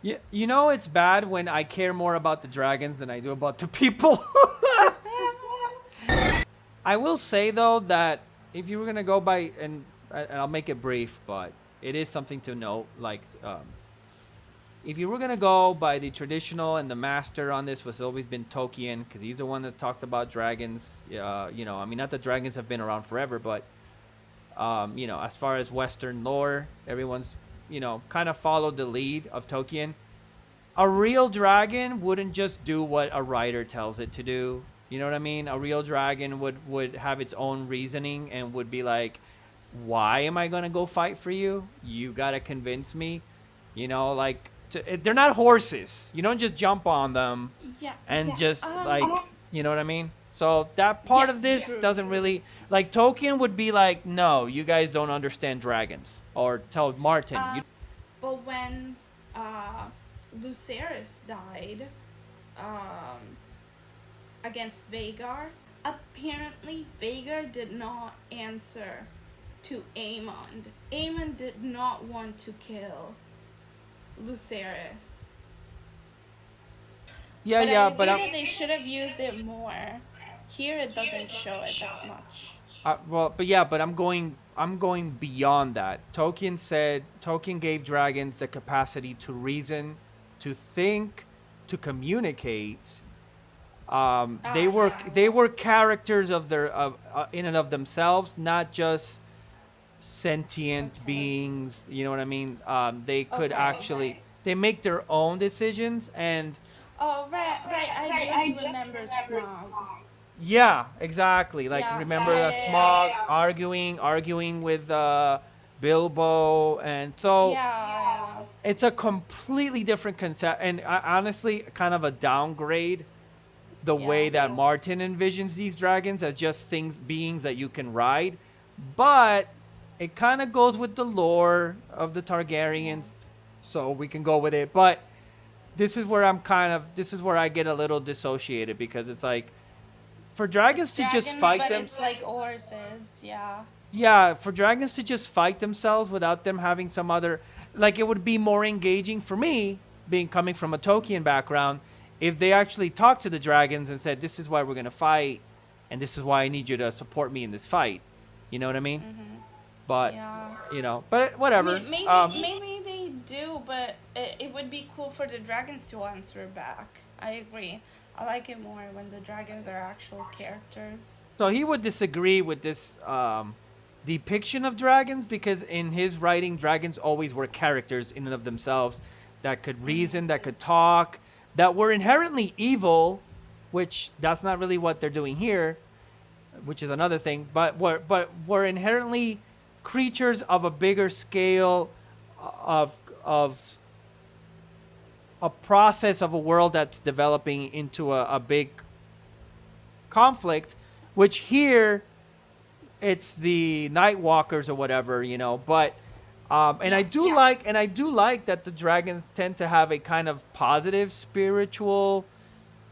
Yeah, you know it's bad when I care more about the dragons than I do about the people. I will say though that if you were gonna go by, and I'll make it brief, but it is something to note. Like, if you were gonna go by the traditional and the master on this was always been Tolkien, because he's the one that talked about dragons. I mean, not that dragons have been around forever, but as far as Western lore, everyone's kind of followed the lead of Tolkien. A real dragon wouldn't just do what a writer tells it to do. You know what I mean? A real dragon would have its own reasoning and would be like, "Why am I gonna go fight for you? You gotta convince me." Like they're not horses. You don't just jump on them Yeah. and just like, you know what I mean? So that part Yeah. of this True. doesn't really like Tolkien would be like, "No, you guys don't understand dragons," or tell Martin, "You." But when uh, Lucerys died against Vagar, apparently Vagar did not answer to Aemon. Aemon did not want to kill Lucerys. Yeah, But I yeah, agree but that they should have used it more. Here it doesn't show it that much. but I'm going beyond that. Tolkien gave dragons the capacity to reason, to think, to communicate. They Ah, were yeah. they were characters of their in and of themselves, not just sentient Okay. beings. You know what I mean? They could Okay. actually they make their own decisions, and Oh, right, right. I just remembered Smog. yeah, exactly. Like Yeah, remember yeah, yeah, yeah. Smog arguing with Bilbo, and so Yeah, yeah. it's a completely different concept, and honestly, kind of a downgrade the Yeah. way that Martin envisions these dragons as just beings that you can ride, but it kind of goes with the lore of the Yeah. Targaryens, so we can go with it. But this is where I get a little dissociated because it's like for It's dragons to just dragons, fight but them. it's like horses. Yeah. Yeah, for dragons to just fight themselves without them having some other, like it would be more engaging for me, being coming from a Tolkien background, if they actually talked to the dragons and said, "This is why we're gonna fight, and this is why I need you to support me in this fight." You know what I mean? Mhm. But Yeah. but I whatever. mean, maybe they do, but it would be cool for the dragons to answer back. I agree. I like it more when the dragons are actual characters. So he would disagree with this depiction of dragons because in his writing, dragons always were characters in and of themselves that could reason, Mhm. that could talk, that were inherently evil, which that's not really what they're doing here, which is another thing. But were inherently creatures of a bigger scale of a process of a world that's developing into a big conflict, which here it's the night walkers or whatever, but and I Yeah. do like that the dragons tend to have a kind of positive spiritual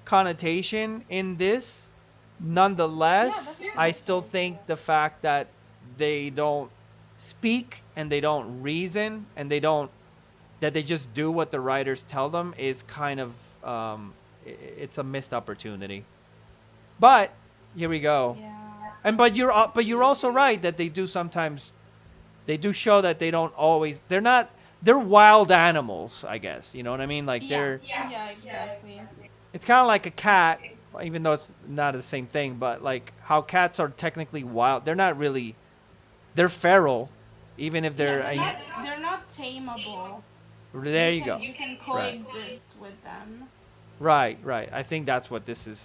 connotation in this. Yeah, Nonetheless, that's I cool. still think the fact that they don't speak and they don't reason and they just do what the writers tell them is kind of it's a missed opportunity. But here we go. Yeah. And but you're also right that they do show that they don't always they're wild animals, I guess. You know what I mean? Like Yeah. Yeah. Exactly. it's kind of like a cat, even though it's not the same thing, but like how cats are technically wild. They're not really they're feral, even if Yeah. they're They're not tameable. there you go. You can Right. coexist with them. Right, right. I think that's what this is